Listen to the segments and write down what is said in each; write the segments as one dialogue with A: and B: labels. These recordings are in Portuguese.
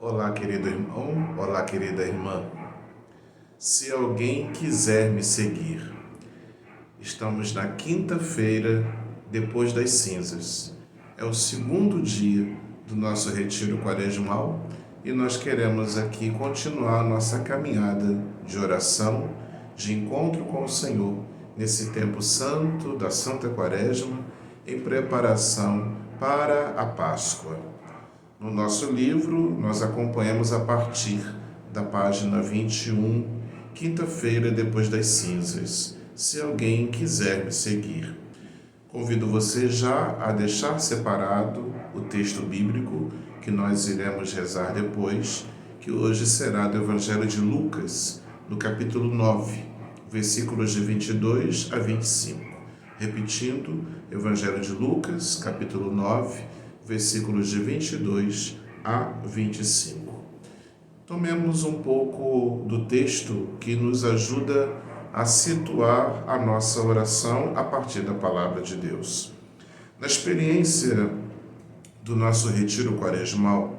A: Olá, querido irmão, olá, querida irmã. Se alguém quiser me seguir, estamos na quinta-feira depois das cinzas. É o segundo dia do nosso retiro quaresmal e nós queremos aqui continuar nossa caminhada de oração, de encontro com o Senhor, nesse tempo santo da Santa Quaresma, em preparação para a Páscoa. No nosso livro, nós acompanhamos a partir da página 21, quinta-feira depois das cinzas. Se alguém quiser me seguir, convido você já a deixar separado o texto bíblico que nós iremos rezar depois, que hoje será do Evangelho de Lucas, no capítulo 9, versículos de 22 a 25. Repetindo, Evangelho de Lucas, capítulo 9, versículos de 22 a 25. Tomemos um pouco do texto que nos ajuda a situar a nossa oração a partir da palavra de Deus. Na experiência do nosso retiro quaresmal,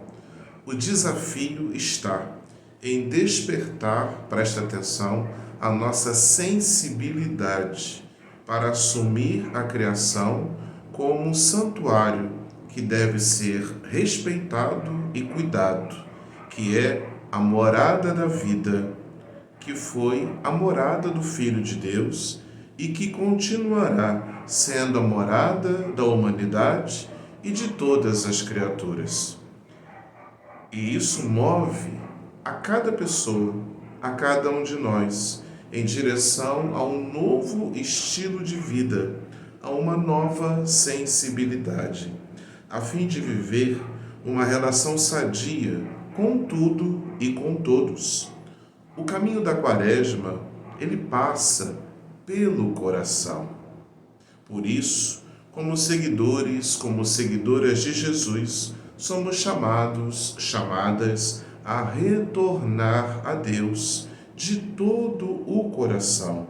A: o desafio está em despertar, presta atenção, a nossa sensibilidade para assumir a criação como um santuário que deve ser respeitado e cuidado, que é a morada da vida, que foi a morada do Filho de Deus e que continuará sendo a morada da humanidade e de todas as criaturas. E isso move a cada pessoa, a cada um de nós, em direção a um novo estilo de vida, a uma nova sensibilidade, a fim de viver uma relação sadia com tudo e com todos. O caminho da Quaresma, ele passa pelo coração. Por isso, como seguidores, como seguidoras de Jesus, somos chamadas a retornar a Deus de todo o coração,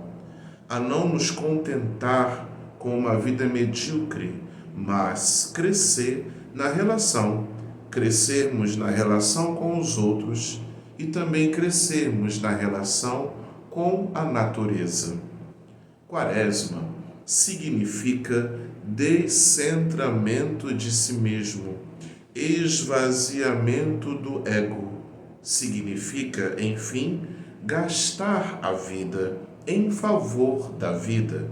A: a não nos contentar com uma vida medíocre, mas crescermos na relação com os outros e também crescermos na relação com a natureza. Quaresma significa descentramento de si mesmo, esvaziamento do ego. Significa, enfim, gastar a vida em favor da vida.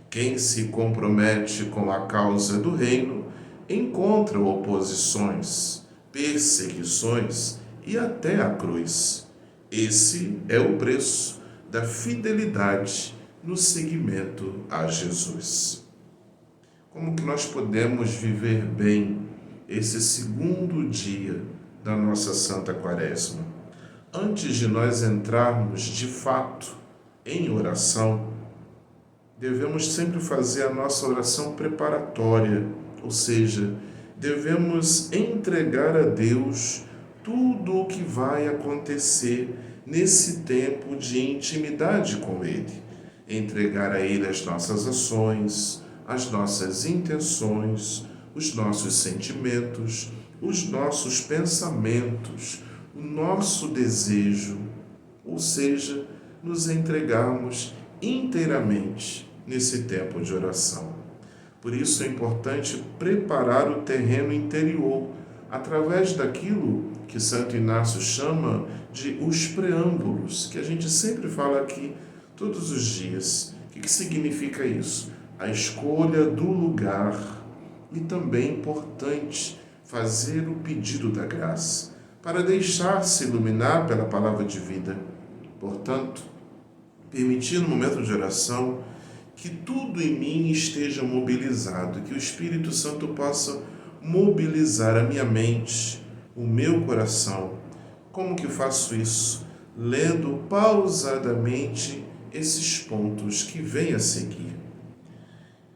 A: Quem se compromete com a causa do reino encontra oposições, perseguições e até a cruz. Esse é o preço da fidelidade no seguimento a Jesus. Como que nós podemos viver bem esse segundo dia da nossa Santa Quaresma? Antes de nós entrarmos de fato em oração, devemos sempre fazer a nossa oração preparatória, ou seja, devemos entregar a Deus tudo o que vai acontecer nesse tempo de intimidade com Ele. Entregar a Ele as nossas ações, as nossas intenções, os nossos sentimentos, os nossos pensamentos, o nosso desejo, ou seja, nos entregarmos inteiramente nesse tempo de oração. Por isso é importante preparar o terreno interior através daquilo que Santo Inácio chama de os preâmbulos, que a gente sempre fala aqui todos os dias. O que significa isso? A escolha do lugar e também é importante fazer o pedido da graça para deixar-se iluminar pela palavra de vida. Portanto, permitir no momento de oração que tudo em mim esteja mobilizado, que o Espírito Santo possa mobilizar a minha mente, o meu coração. Como que eu faço isso? Lendo pausadamente esses pontos que vêm a seguir.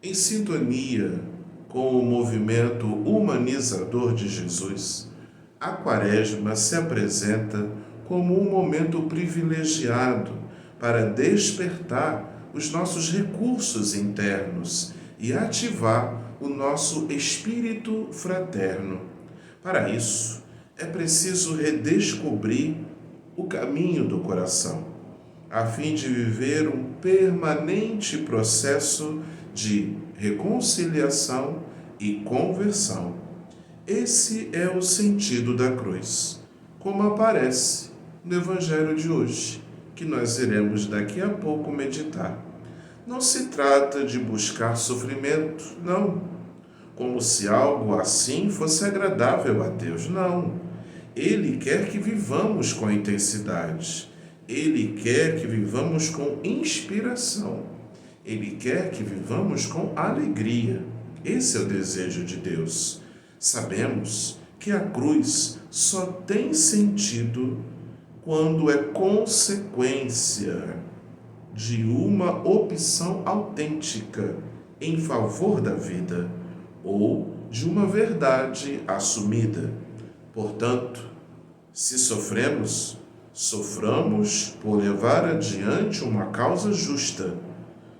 A: Em sintonia com o movimento humanizador de Jesus, a Quaresma se apresenta como um momento privilegiado para despertar os nossos recursos internos e ativar o nosso espírito fraterno. Para isso, é preciso redescobrir o caminho do coração, a fim de viver um permanente processo de reconciliação e conversão. Esse é o sentido da cruz, como aparece no Evangelho de hoje, que nós iremos daqui a pouco meditar. Não se trata de buscar sofrimento, não, como se algo assim fosse agradável a Deus, não. Ele quer que vivamos com intensidade. Ele quer que vivamos com inspiração. Ele quer que vivamos com alegria. Esse é o desejo de Deus. Sabemos que a cruz só tem sentido quando é consequência de uma opção autêntica em favor da vida ou de uma verdade assumida. Portanto, se sofremos, soframos por levar adiante uma causa justa,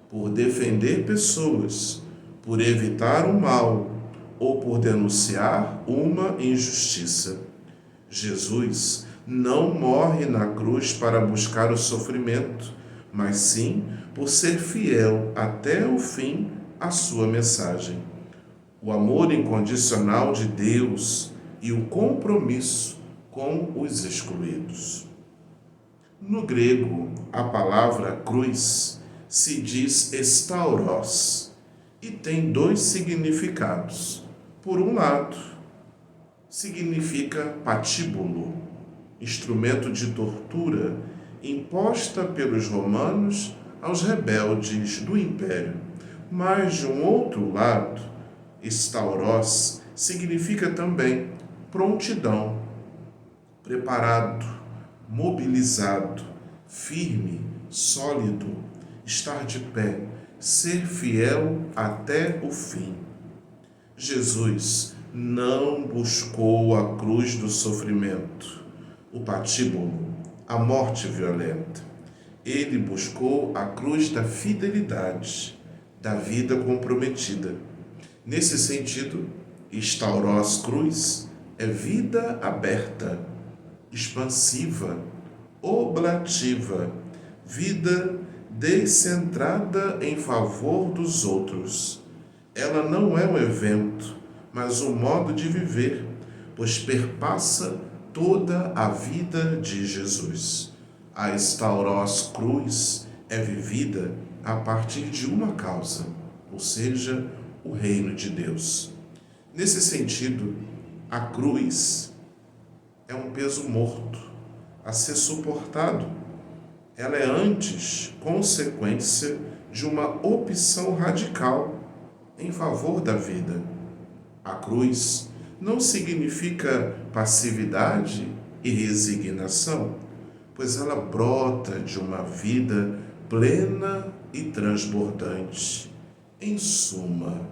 A: por defender pessoas, por evitar o mal ou por denunciar uma injustiça. Jesus não morre na cruz para buscar o sofrimento, mas sim por ser fiel até o fim à sua mensagem. O amor incondicional de Deus e o compromisso com os excluídos. No grego, a palavra cruz se diz estauros e tem dois significados. Por um lado, significa patíbulo, instrumento de tortura imposta pelos romanos aos rebeldes do império. Mas, de um outro lado, estauros significa também prontidão, preparado, mobilizado, firme, sólido, estar de pé, ser fiel até o fim. Jesus não buscou a cruz do sofrimento, o patíbulo, a morte violenta. Ele buscou a cruz da fidelidade, da vida comprometida. Nesse sentido, estauros cruz é vida aberta, expansiva, oblativa, vida descentrada em favor dos outros. Ela não é um evento, mas um modo de viver, pois perpassa toda a vida de Jesus. A estauros cruz é vivida a partir de uma causa, ou seja, o reino de Deus. Nesse sentido, a cruz é um peso morto a ser suportado. Ela é antes consequência de uma opção radical em favor da vida. A cruz não significa passividade e resignação, pois ela brota de uma vida plena e transbordante. Em suma,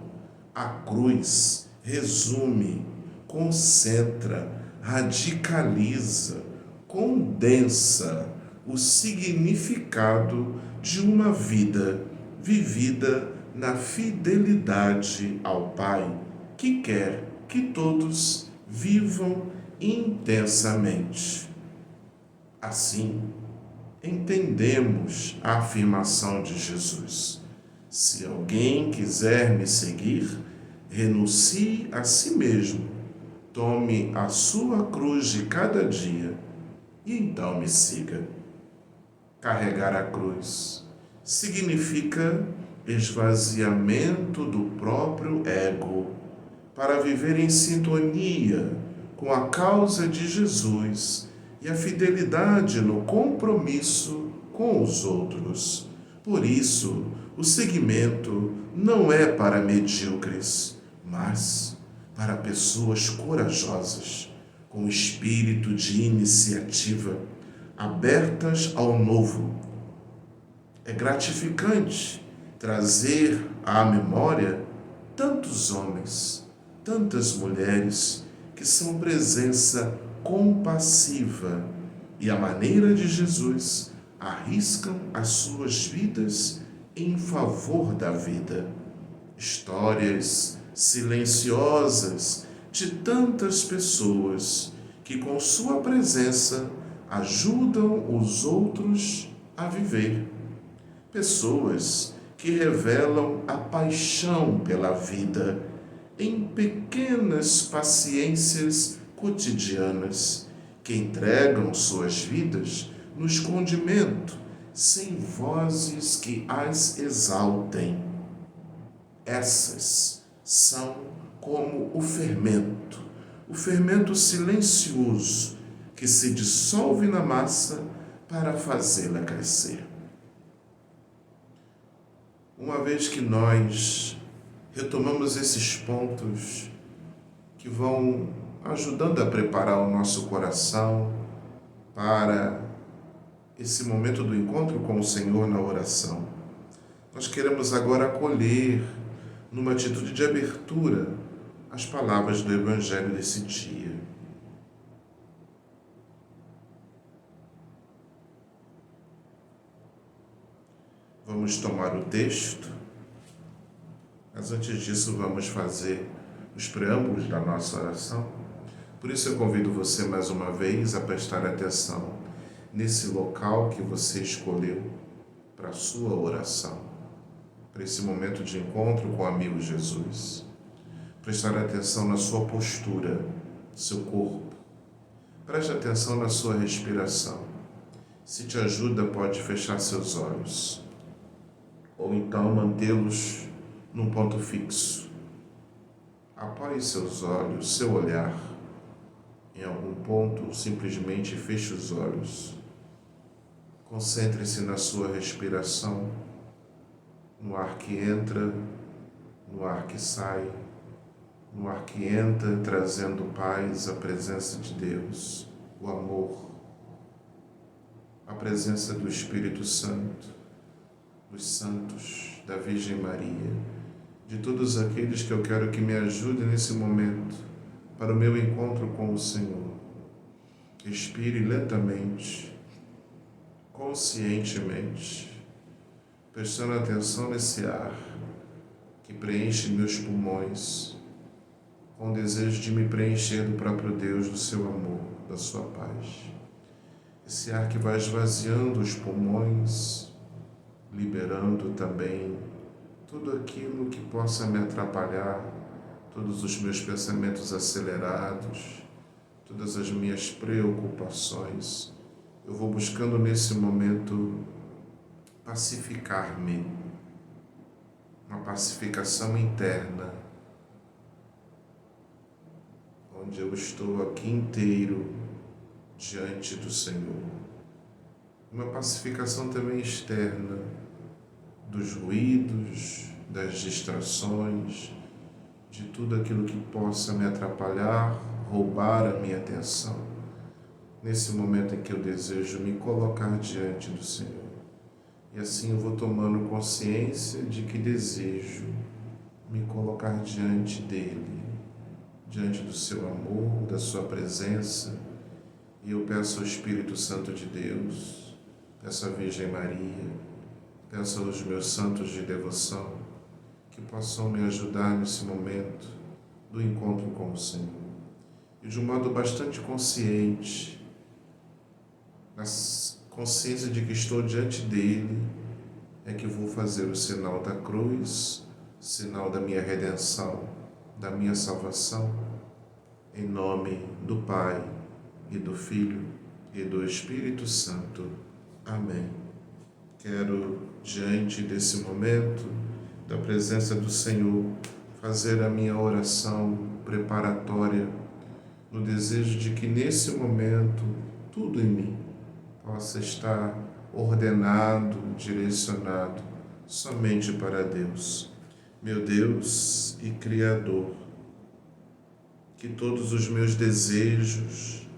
A: a cruz resume, concentra, radicaliza, condensa o significado de uma vida vivida na fidelidade ao Pai, que quer que todos vivam intensamente. Assim, entendemos a afirmação de Jesus: se alguém quiser me seguir, renuncie a si mesmo, tome a sua cruz de cada dia e então me siga. Carregar a cruz significa esvaziamento do próprio ego para viver em sintonia com a causa de Jesus e a fidelidade no compromisso com os outros. Por isso, o seguimento não é para medíocres, mas para pessoas corajosas, com espírito de iniciativa, abertas ao novo. É gratificante trazer à memória tantos homens, tantas mulheres que são presença compassiva e, à maneira de Jesus, arriscam as suas vidas em favor da vida. Histórias silenciosas de tantas pessoas que com sua presença ajudam os outros a viver. Pessoas que revelam a paixão pela vida em pequenas paciências cotidianas, que entregam suas vidas no escondimento, sem vozes que as exaltem. Essas são como o fermento silencioso que se dissolve na massa para fazê-la crescer. Uma vez que nós retomamos esses pontos que vão ajudando a preparar o nosso coração para esse momento do encontro com o Senhor na oração, nós queremos agora acolher, numa atitude de abertura, as palavras do Evangelho desse dia. Vamos tomar o texto, mas antes disso vamos fazer os preâmbulos da nossa oração. Por isso eu convido você mais uma vez a prestar atenção nesse local que você escolheu para a sua oração, para esse momento de encontro com o amigo Jesus. Prestar atenção na sua postura, seu corpo. Preste atenção na sua respiração. Se te ajuda, pode fechar seus olhos, ou então mantê-los num ponto fixo. Apoie seus olhos, seu olhar em algum ponto, ou simplesmente feche os olhos. Concentre-se na sua respiração, no ar que entra, no ar que sai, no ar que entra trazendo paz, a presença de Deus, o amor, a presença do Espírito Santo, dos santos, da Virgem Maria, de todos aqueles que eu quero que me ajudem nesse momento para o meu encontro com o Senhor. Respire lentamente, conscientemente, prestando atenção nesse ar que preenche meus pulmões, com o desejo de me preencher do próprio Deus, do seu amor, da sua paz. Esse ar que vai esvaziando os pulmões, liberando também tudo aquilo que possa me atrapalhar, todos os meus pensamentos acelerados, todas as minhas preocupações. Eu vou buscando nesse momento pacificar-me, uma pacificação interna, onde eu estou aqui inteiro diante do Senhor. Uma pacificação também externa, dos ruídos, das distrações, de tudo aquilo que possa me atrapalhar, roubar a minha atenção, nesse momento em que eu desejo me colocar diante do Senhor. E assim eu vou tomando consciência de que desejo me colocar diante dEle, diante do seu amor, da sua presença. E eu peço ao Espírito Santo de Deus, peço à Virgem Maria, peço aos meus santos de devoção, que possam me ajudar nesse momento do encontro com o Senhor. E de um modo bastante consciente, na consciência de que estou diante dEle, é que vou fazer o sinal da cruz, sinal da minha redenção, da minha salvação, em nome do Pai, e do Filho, e do Espírito Santo. Amém. Quero, diante desse momento, da presença do Senhor, fazer a minha oração preparatória, no desejo de que nesse momento, tudo em mim possa estar ordenado, direcionado somente para Deus. Meu Deus e Criador, que todos os meus desejos,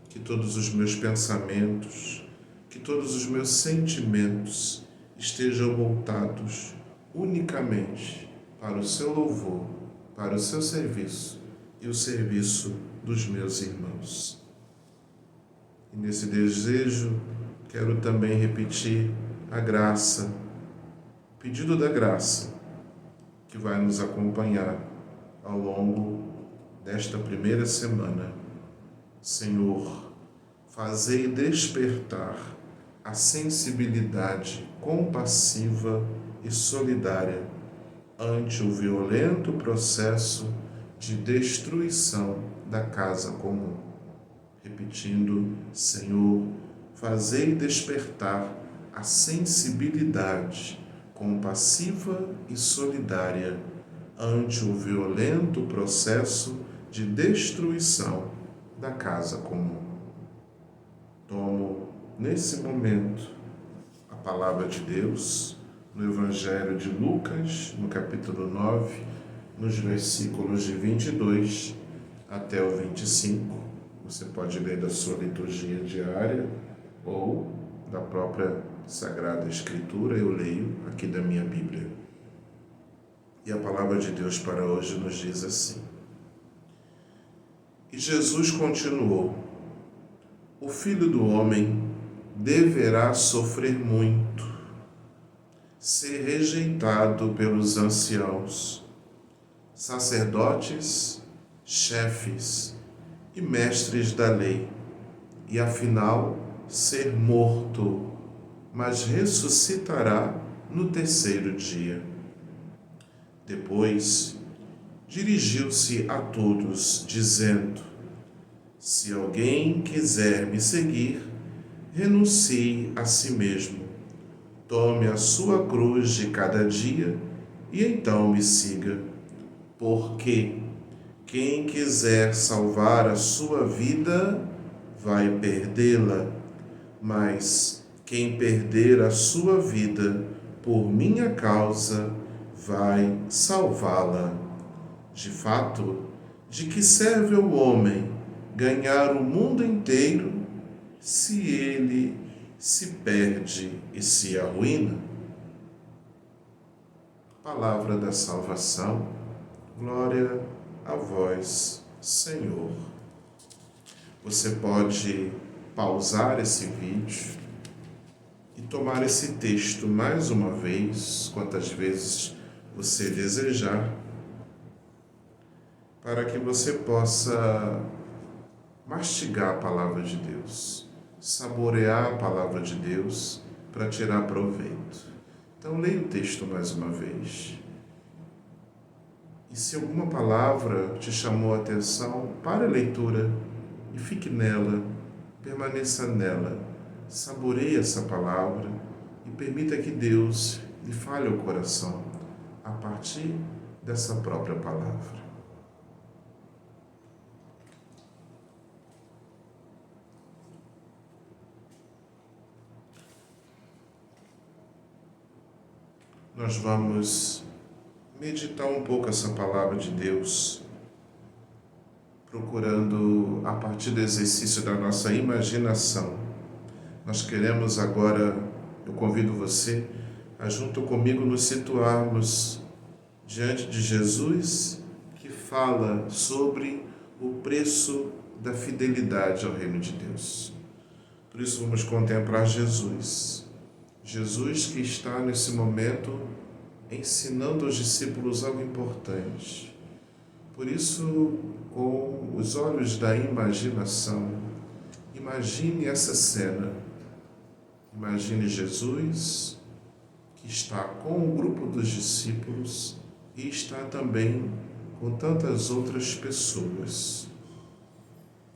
A: que todos os meus pensamentos, que todos os meus sentimentos estejam voltados unicamente para o seu louvor, para o seu serviço e o serviço dos meus irmãos. E nesse desejo, quero também repetir a graça, o pedido da graça, que vai nos acompanhar ao longo desta primeira semana. Senhor, fazei despertar a sensibilidade compassiva e solidária ante o violento processo de destruição da casa comum. Repetindo, Senhor, fazei despertar a sensibilidade compassiva e solidária ante o violento processo de destruição da casa comum. Tomo, nesse momento, a palavra de Deus no Evangelho de Lucas, no capítulo 9, nos versículos de 22 até o 25. Você pode ler da sua liturgia diária ou da própria Sagrada Escritura. Eu leio aqui da minha Bíblia. E a palavra de Deus para hoje nos diz assim: E Jesus continuou: O Filho do Homem deverá sofrer muito, ser rejeitado pelos anciãos, sacerdotes, chefes e mestres da lei, e afinal ser morto, mas ressuscitará no terceiro dia. Depois dirigiu-se a todos, dizendo: Se alguém quiser me seguir, renuncie a si mesmo, tome a sua cruz de cada dia e então me siga. Porque quem quiser salvar a sua vida, vai perdê-la, mas quem perder a sua vida por minha causa, vai salvá-la. De fato, de que serve ao homem ganhar o mundo inteiro se ele se perde e se arruína? Palavra da salvação, glória a vós, Senhor. Você pode pausar esse vídeo e tomar esse texto mais uma vez, quantas vezes você desejar, para que você possa mastigar a palavra de Deus, saborear a palavra de Deus para tirar proveito. Então leia o texto mais uma vez. E se alguma palavra te chamou a atenção, pare a leitura e fique nela, permaneça nela, saboreie essa palavra e permita que Deus lhe fale ao coração a partir dessa própria palavra. Nós vamos meditar um pouco essa palavra de Deus, procurando a partir do exercício da nossa imaginação. Nós queremos agora, eu convido você a junto comigo nos situarmos diante de Jesus, que fala sobre o preço da fidelidade ao reino de Deus. Por isso vamos contemplar Jesus. Jesus que está nesse momento ensinando aos discípulos algo importante. Por isso, com os olhos da imaginação, imagine essa cena. Imagine Jesus que está com o grupo dos discípulos e está também com tantas outras pessoas.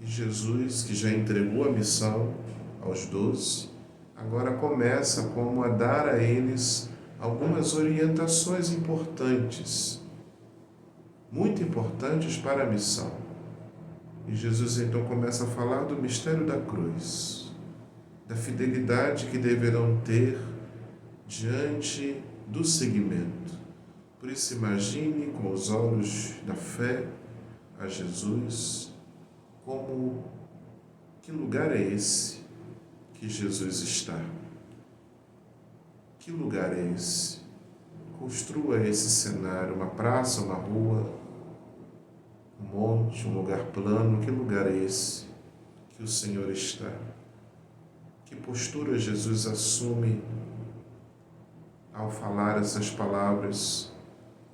A: E Jesus, que já entregou a missão aos 12, agora começa como a dar a eles algumas orientações importantes, muito importantes para a missão. E Jesus então começa a falar do mistério da cruz, da fidelidade que deverão ter diante do seguimento. Por isso imagine com os olhos da fé a Jesus como que lugar é esse que Jesus está? Que lugar é esse? Construa esse cenário, uma praça, uma rua, um monte, um lugar plano. Que lugar é esse que o Senhor está? Que postura Jesus assume ao falar essas palavras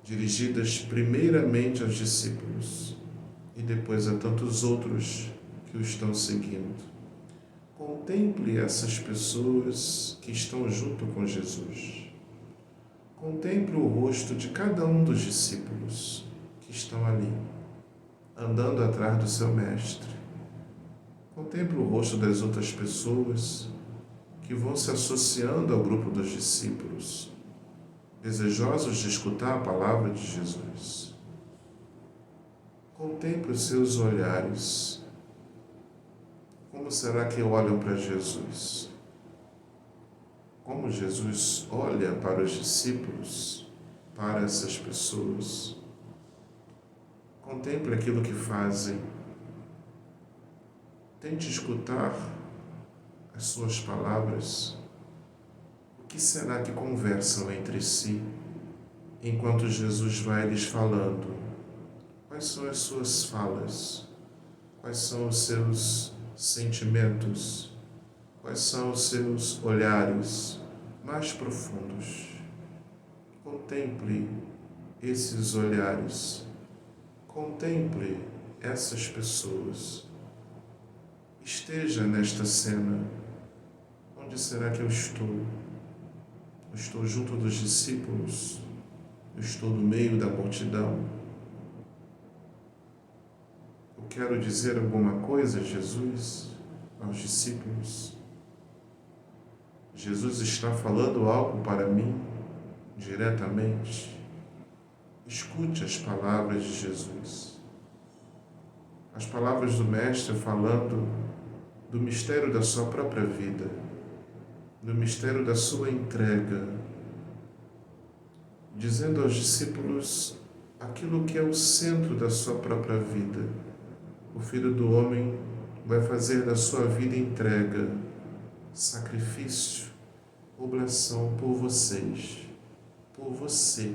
A: dirigidas primeiramente aos discípulos e depois a tantos outros que o estão seguindo. Contemple essas pessoas que estão junto com Jesus. Contemple o rosto de cada um dos discípulos que estão ali, andando atrás do seu mestre. Contemple o rosto das outras pessoas que vão se associando ao grupo dos discípulos, desejosos de escutar a palavra de Jesus. Contemple os seus olhares. Como será que olham para Jesus? Como Jesus olha para os discípulos, para essas pessoas? Contemple aquilo que fazem. Tente escutar as suas palavras. O que será que conversam entre si, enquanto Jesus vai lhes falando? Quais são as suas falas? Quais são os seus sentimentos? Quais são os seus olhares mais profundos? Contemple esses olhares. Contemple essas pessoas. Esteja nesta cena. Onde será que eu estou? Eu estou junto dos discípulos? Eu estou no meio da multidão? Eu quero dizer alguma coisa, Jesus, aos discípulos? Jesus está falando algo para mim, diretamente? Escute as palavras de Jesus. As palavras do Mestre falando do mistério da sua própria vida, do mistério da sua entrega, dizendo aos discípulos aquilo que é o centro da sua própria vida. O Filho do Homem vai fazer da sua vida entrega, sacrifício, oblação por vocês, por você,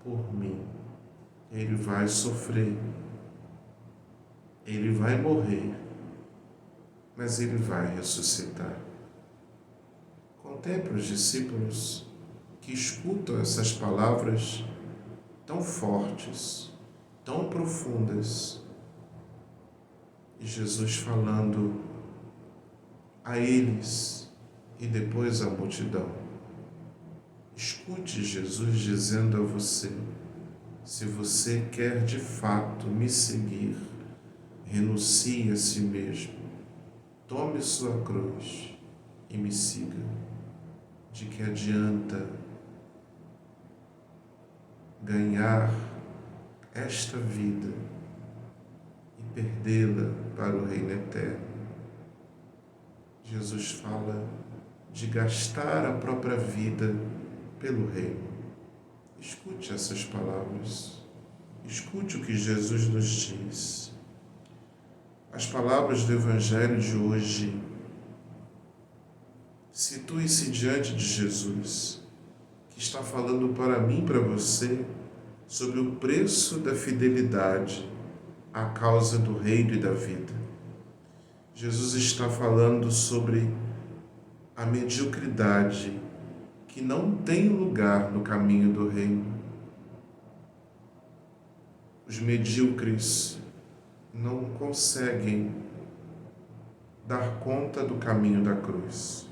A: por mim. Ele vai sofrer, ele vai morrer, mas ele vai ressuscitar. Contemple os discípulos que escutam essas palavras tão fortes, tão profundas, e Jesus falando a eles e depois à multidão. Escute Jesus dizendo a você: se você quer de fato me seguir, renuncie a si mesmo, tome sua cruz e me siga. De que adianta ganhar esta vida e perdê-la para o reino eterno? Jesus fala de gastar a própria vida pelo reino. Escute essas palavras. Escute o que Jesus nos diz. As palavras do Evangelho de hoje. Situe-se diante de Jesus, que está falando para mim e para você sobre o preço da fidelidade à causa do reino e da vida. Jesus está falando sobre a mediocridade que não tem lugar no caminho do reino. Os medíocres não conseguem dar conta do caminho da cruz.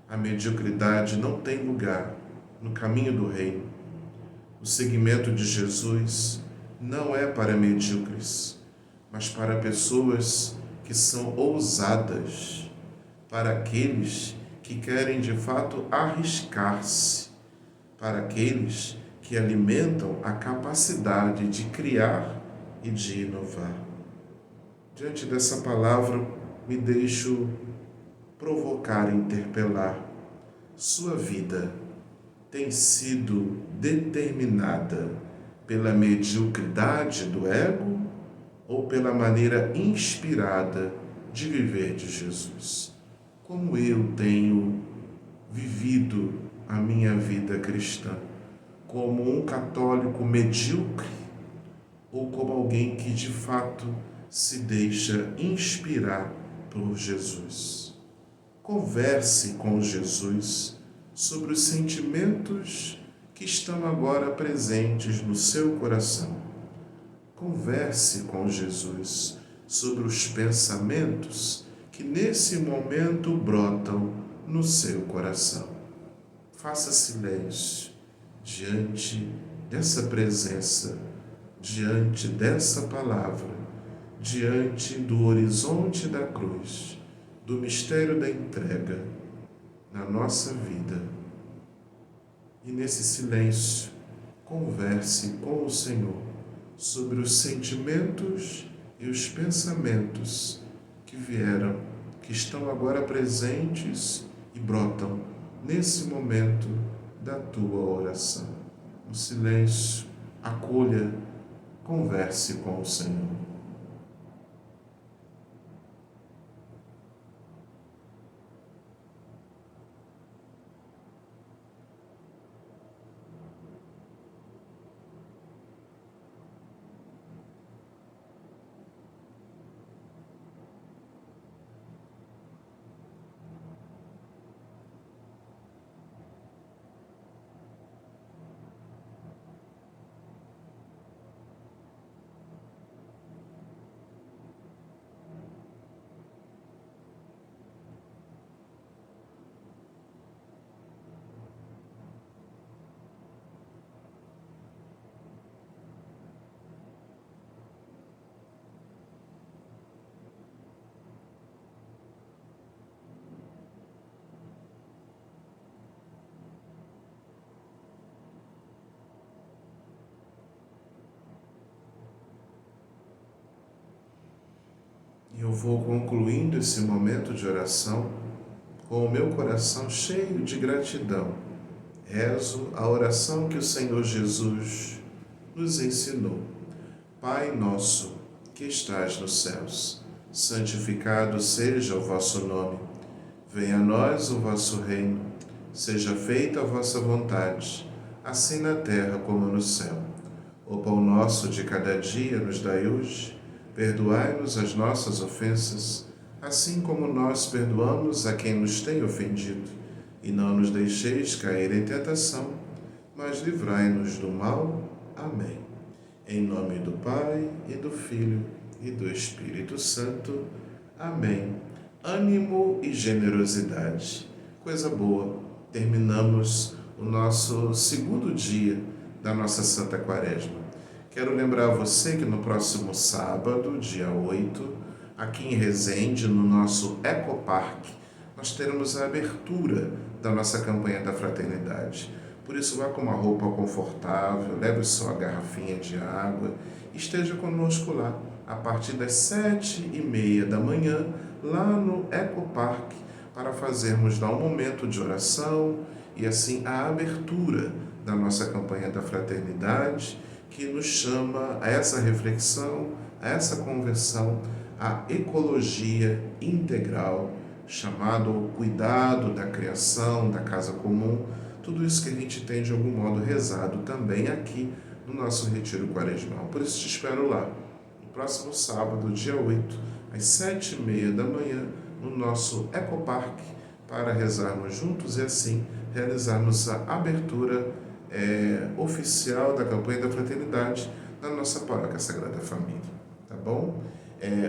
A: A mediocridade não tem lugar no caminho do reino. O seguimento de Jesus não é para medíocres, mas para pessoas que são ousadas, para aqueles que querem de fato arriscar-se, para aqueles que alimentam a capacidade de criar e de inovar. Diante dessa palavra, me deixo provocar e interpelar. Sua vida tem sido determinada pela mediocridade do ego ou pela maneira inspirada de viver de Jesus? Como eu tenho vivido a minha vida cristã? Como um católico medíocre ou como alguém que de fato se deixa inspirar por Jesus? Converse com Jesus sobre os sentimentos que estão agora presentes no seu coração. Converse com Jesus sobre os pensamentos que nesse momento brotam no seu coração. Faça silêncio diante dessa presença, diante dessa palavra, diante do horizonte da cruz, do mistério da entrega na nossa vida. E nesse silêncio, converse com o Senhor sobre os sentimentos e os pensamentos que vieram, que estão agora presentes e brotam nesse momento da tua oração. No silêncio, acolha, converse com o Senhor. E eu vou concluindo esse momento de oração com o meu coração cheio de gratidão. Rezo a oração que o Senhor Jesus nos ensinou. Pai nosso, que estás nos céus, santificado seja o vosso nome. Venha a nós o vosso reino. Seja feita a vossa vontade, assim na terra como no céu. O pão nosso de cada dia nos dai hoje. Perdoai-nos as nossas ofensas, assim como nós perdoamos a quem nos tem ofendido. E não nos deixeis cair em tentação, mas livrai-nos do mal. Amém. Em nome do Pai, e do Filho, e do Espírito Santo. Amém. Ânimo e generosidade. Coisa boa. Terminamos o nosso segundo dia da nossa Santa Quaresma. Quero lembrar você que no próximo sábado, dia 8, aqui em Resende, no nosso Ecoparque, nós teremos a abertura da nossa campanha da fraternidade. Por isso, vá com uma roupa confortável, leve só a garrafinha de água, esteja conosco lá, a partir das 7h30 da manhã, lá no Ecoparque, para fazermos lá um momento de oração e assim a abertura da nossa campanha da fraternidade, que nos chama a essa reflexão, a essa conversão, à ecologia integral, chamado ao cuidado da criação, da casa comum, tudo isso que a gente tem de algum modo rezado também aqui no nosso retiro quaresmal. Por isso te espero lá, no próximo sábado, dia 8, às 7h30 da manhã, no nosso Ecoparque, para rezarmos juntos e assim realizarmos a abertura oficial da campanha da fraternidade na nossa paróquia Sagrada Família. Tá bom?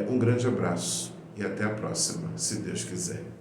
A: Um grande abraço e até a próxima, se Deus quiser.